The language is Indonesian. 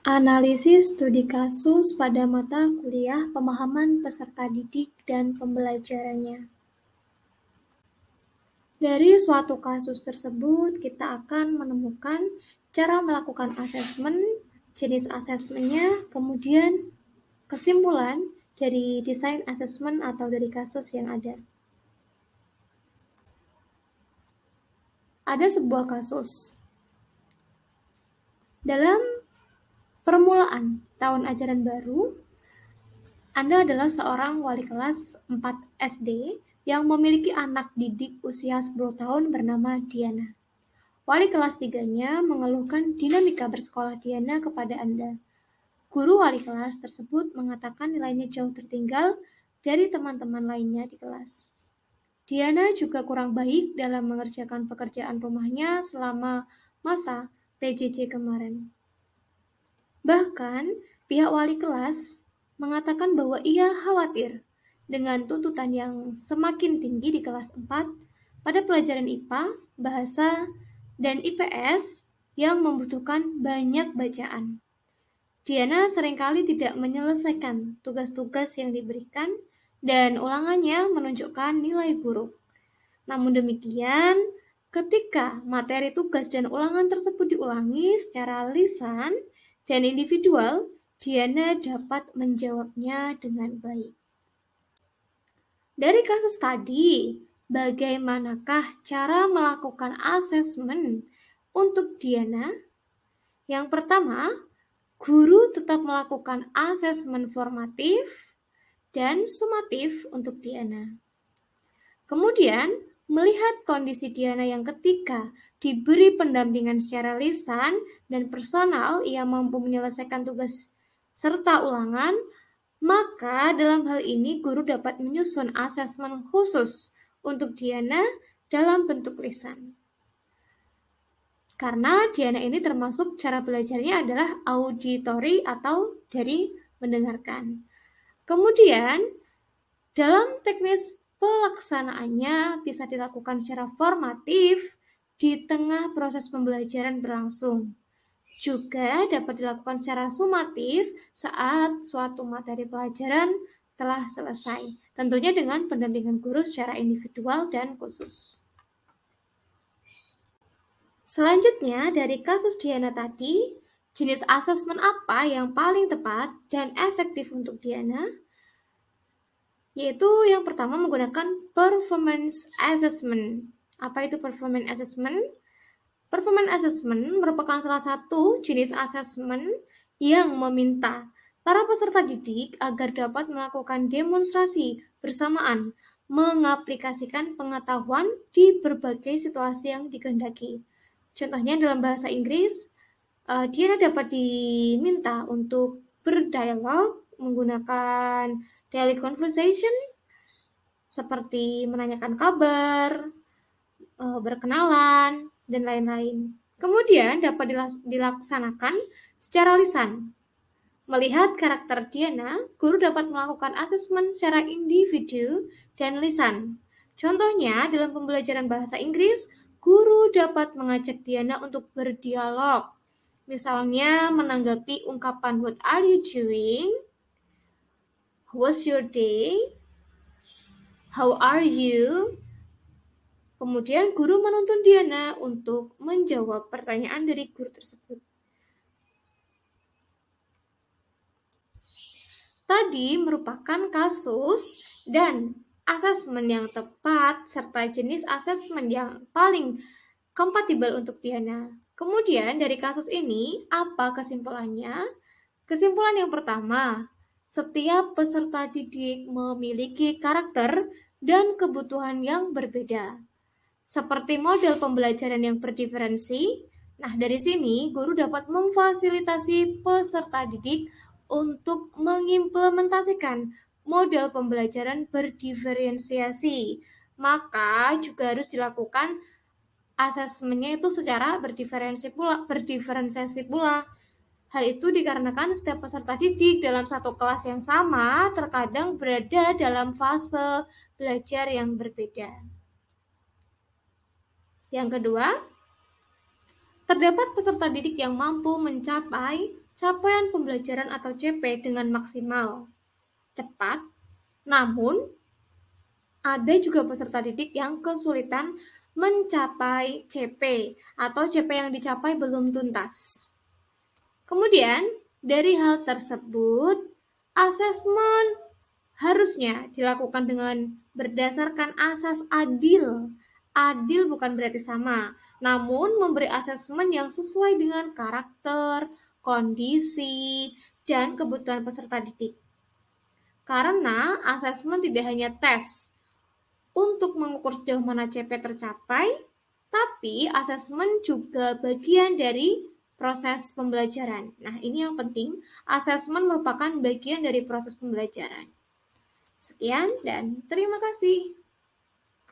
Analisis studi kasus pada mata kuliah pemahaman peserta didik dan pembelajarannya. Dari suatu kasus tersebut, kita akan menemukan cara melakukan asesmen, jenis asesmennya, kemudian kesimpulan dari desain asesmen atau dari kasus yang ada. Ada sebuah kasus. Dalam permulaan tahun ajaran baru, Anda adalah seorang wali kelas 4 SD yang memiliki anak didik usia 10 tahun bernama Diana. Wali kelas 3-nya mengeluhkan dinamika bersekolah Diana kepada Anda. Guru wali kelas tersebut mengatakan nilainya jauh tertinggal dari teman-teman lainnya di kelas. Diana juga kurang baik dalam mengerjakan pekerjaan rumahnya selama masa PJJ kemarin. Bahkan, pihak wali kelas mengatakan bahwa ia khawatir dengan tuntutan yang semakin tinggi di kelas 4 pada pelajaran IPA, bahasa, dan IPS yang membutuhkan banyak bacaan. Diana seringkali tidak menyelesaikan tugas-tugas yang diberikan dan ulangannya menunjukkan nilai buruk. Namun demikian, ketika materi tugas dan ulangan tersebut diulangi secara lisan dan individual, Diana dapat menjawabnya dengan baik. Dari kasus tadi, bagaimanakah cara melakukan asesmen untuk Diana? Yang pertama, guru tetap melakukan asesmen formatif dan sumatif untuk Diana. Kemudian, melihat kondisi Diana yang ketika diberi pendampingan secara lisan dan personal, ia mampu menyelesaikan tugas serta ulangan, maka dalam hal ini guru dapat menyusun asesmen khusus untuk Diana dalam bentuk lisan. Karena Diana ini termasuk cara belajarnya adalah auditory atau dari mendengarkan. Kemudian, dalam teknis pelaksanaannya bisa dilakukan secara formatif di tengah proses pembelajaran berlangsung. Juga dapat dilakukan secara sumatif saat suatu materi pelajaran telah selesai, tentunya dengan pendampingan guru secara individual dan khusus. Selanjutnya, dari kasus Diana tadi, jenis asesmen apa yang paling tepat dan efektif untuk Diana? Yaitu yang pertama menggunakan performance assessment. Apa itu performance assessment? Performance assessment merupakan salah satu jenis asesmen yang meminta para peserta didik agar dapat melakukan demonstrasi bersamaan, mengaplikasikan pengetahuan di berbagai situasi yang dikehendaki. Contohnya dalam bahasa Inggris, Diana dapat diminta untuk berdialog menggunakan daily conversation seperti menanyakan kabar, berkenalan, dan lain-lain. Kemudian dapat dilaksanakan secara lisan. Melihat karakter Diana, guru dapat melakukan asesmen secara individu dan lisan. Contohnya, dalam pembelajaran bahasa Inggris, guru dapat mengajak Diana untuk berdialog. Misalnya, menanggapi ungkapan "What are you doing? How was your day? How are you?" Kemudian guru menuntun Diana untuk menjawab pertanyaan dari guru tersebut. Tadi merupakan kasus dan asesmen yang tepat serta jenis asesmen yang paling kompatibel untuk Diana. Kemudian dari kasus ini, apa kesimpulannya? Kesimpulan yang pertama, setiap peserta didik memiliki karakter dan kebutuhan yang berbeda. Seperti model pembelajaran yang berdiferensi, nah dari sini guru dapat memfasilitasi peserta didik untuk mengimplementasikan model pembelajaran berdiferensiasi. Maka juga harus dilakukan asesmennya itu secara berdiferensiasi pula. Hal itu dikarenakan setiap peserta didik dalam satu kelas yang sama terkadang berada dalam fase belajar yang berbeda. Yang kedua, terdapat peserta didik yang mampu mencapai capaian pembelajaran atau CP dengan maksimal cepat, namun ada juga peserta didik yang kesulitan mencapai CP atau CP yang dicapai belum tuntas. Kemudian, dari hal tersebut, asesmen harusnya dilakukan dengan berdasarkan asas adil. Adil bukan berarti sama, namun memberi asesmen yang sesuai dengan karakter, kondisi, dan kebutuhan peserta didik. Karena asesmen tidak hanya tes untuk mengukur sejauh mana CP tercapai, tapi asesmen juga bagian dari proses pembelajaran. Nah, ini yang penting, asesmen merupakan bagian dari proses pembelajaran. Sekian dan terima kasih.